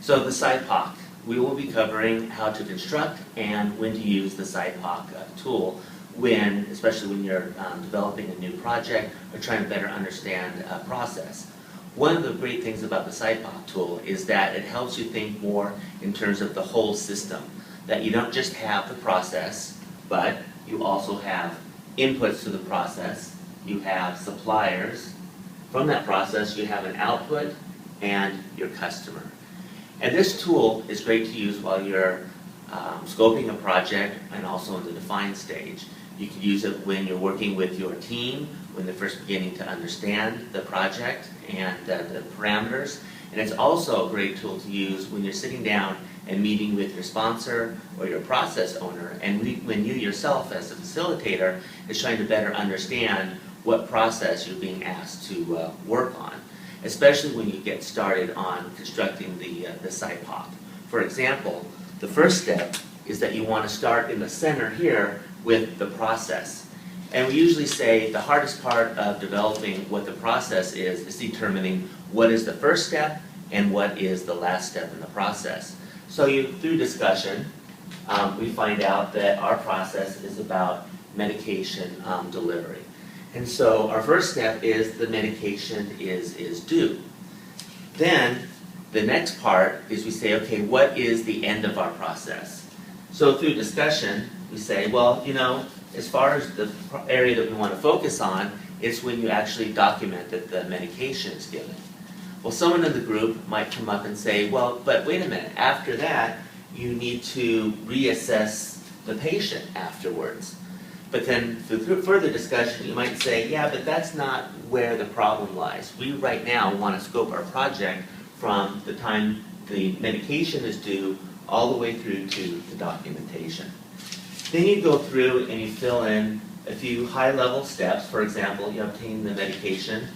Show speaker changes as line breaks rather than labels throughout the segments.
So the SIPOC, we will be covering how to construct and when to use the SIPOC tool especially when you're developing a new project or trying to better understand a process. One of the great things about the SIPOC tool is that it helps you think more in terms of the whole system, that you don't just have the process, but you also have inputs to the process, you have suppliers. From that process, you have an output and your customer. And this tool is great to use while you're scoping a project and also in the define stage. You can use it when you're working with your team, when they're first beginning to understand the project and the parameters. And it's also a great tool to use when you're sitting down and meeting with your sponsor or your process owner, and when you yourself as a facilitator is trying to better understand what process you're being asked to work on, especially when you get started on constructing the SIPOC. For example, the first step is that you want to start in the center here with the process. And we usually say the hardest part of developing what the process is determining what is the first step and what is the last step in the process. So through discussion, we find out that our process is about medication delivery. And so our first step is the medication is due. Then the next part is we say, okay, what is the end of our process? So through discussion, we say, well, as far as the area that we want to focus on, it's when you actually document that the medication is given. Well, someone in the group might come up and say, well, but wait a minute, after that, you need to reassess the patient afterwards. But then through further discussion, you might say, yeah, but that's not where the problem lies. We right now want to scope our project from the time the medication is due all the way through to the documentation. Then you go through and you fill in a few high-level steps. For example, you obtain the medication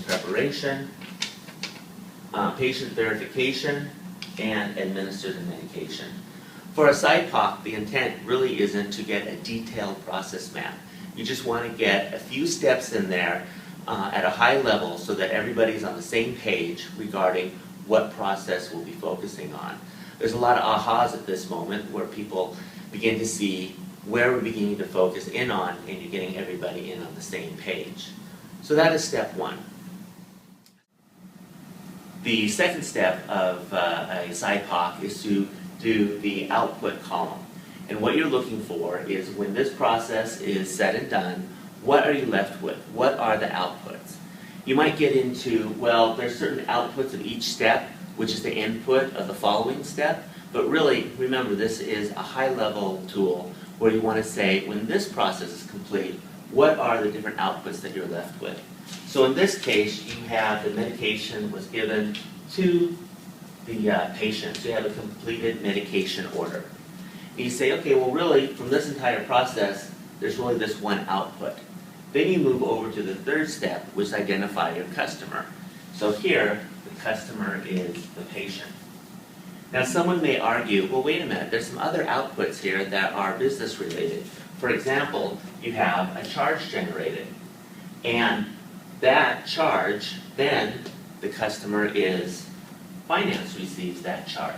preparation, patient verification, and administer the medication. For a SIPOC, the intent really isn't to get a detailed process map. You just want to get a few steps in there at a high level so that everybody's on the same page regarding what process we'll be focusing on. There's a lot of ahas at this moment where people begin to see where we're beginning to focus in on, and you're getting everybody in on the same page. So that is step one. The second step of a SIPOC is to do the output column. And what you're looking for is when this process is said and done, what are you left with? What are the outputs? You might get into, well, there's certain outputs of each step, which is the input of the following step. But really, remember, this is a high-level tool where you want to say, when this process is complete, what are the different outputs that you're left with? So in this case, you have the medication was given to the patient. So you have a completed medication order. And you say, okay, well really, from this entire process, there's really this one output. Then you move over to the third step, which is identify your customer. So here, the customer is the patient. Now someone may argue, well wait a minute, there's some other outputs here that are business related. For example, you have a charge generated. And that charge, then the customer is finance receives that charge.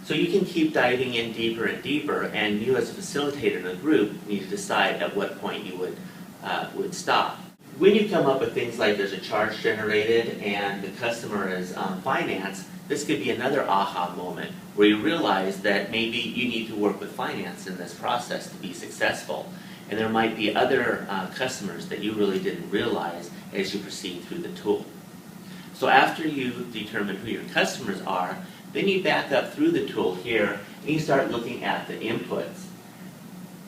So you can keep diving in deeper and deeper, and you as a facilitator in the group need to decide at what point you would stop. When you come up with things like there's a charge generated and the customer is finance, this could be another aha moment where you realize that maybe you need to work with finance in this process to be successful. And there might be other customers that you really didn't realize as you proceed through the tool. So after you determine who your customers are, then you back up through the tool here and you start looking at the inputs.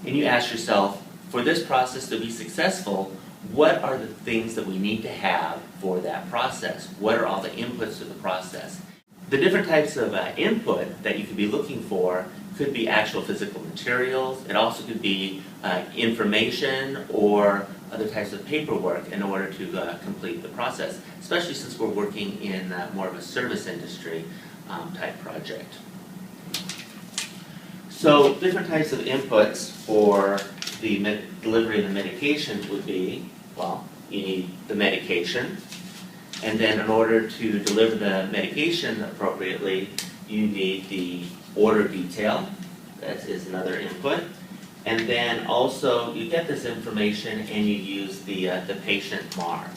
And you ask yourself, for this process to be successful, what are the things that we need to have for that process? What are all the inputs to the process? The different types of input that you could be looking for could be actual physical materials. It also could be information or other types of paperwork in order to complete the process, especially since we're working in more of a service industry type project. So different types of inputs for the delivery of the medication would be, well, you need the medication, And then in order to deliver the medication appropriately, you need the order detail. That is another input. And then also you get this information and you use the patient MAR.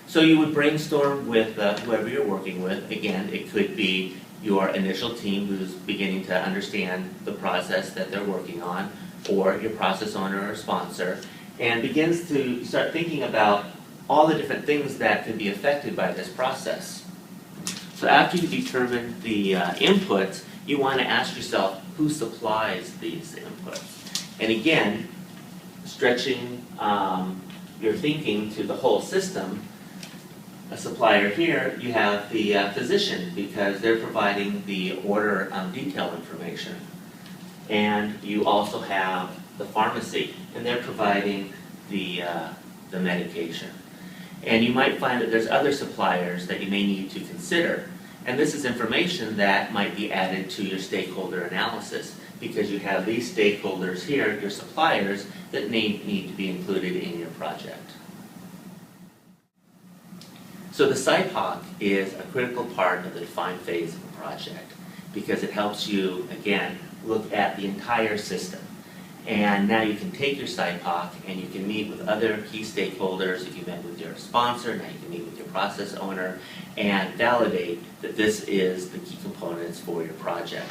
So you would brainstorm with whoever you're working with. Again, it could be your initial team who's beginning to understand the process that they're working on, or your process owner or sponsor, and begins to start thinking about all the different things that could be affected by this process. So after you determine the inputs, you want to ask yourself who supplies these inputs. And again, stretching your thinking to the whole system, a supplier here, you have the physician, because they're providing the order detail information. And you also have the pharmacy, and they're providing the medication. And you might find that there's other suppliers that you may need to consider. And this is information that might be added to your stakeholder analysis, because you have these stakeholders here, your suppliers, that need to be included in your project. So the SIPOC is a critical part of the defined phase of a project, because it helps you, again, look at the entire system. And now you can take your SIPOC and you can meet with other key stakeholders. If you met with your sponsor, now you can meet with your process owner and validate that this is the key components for your project.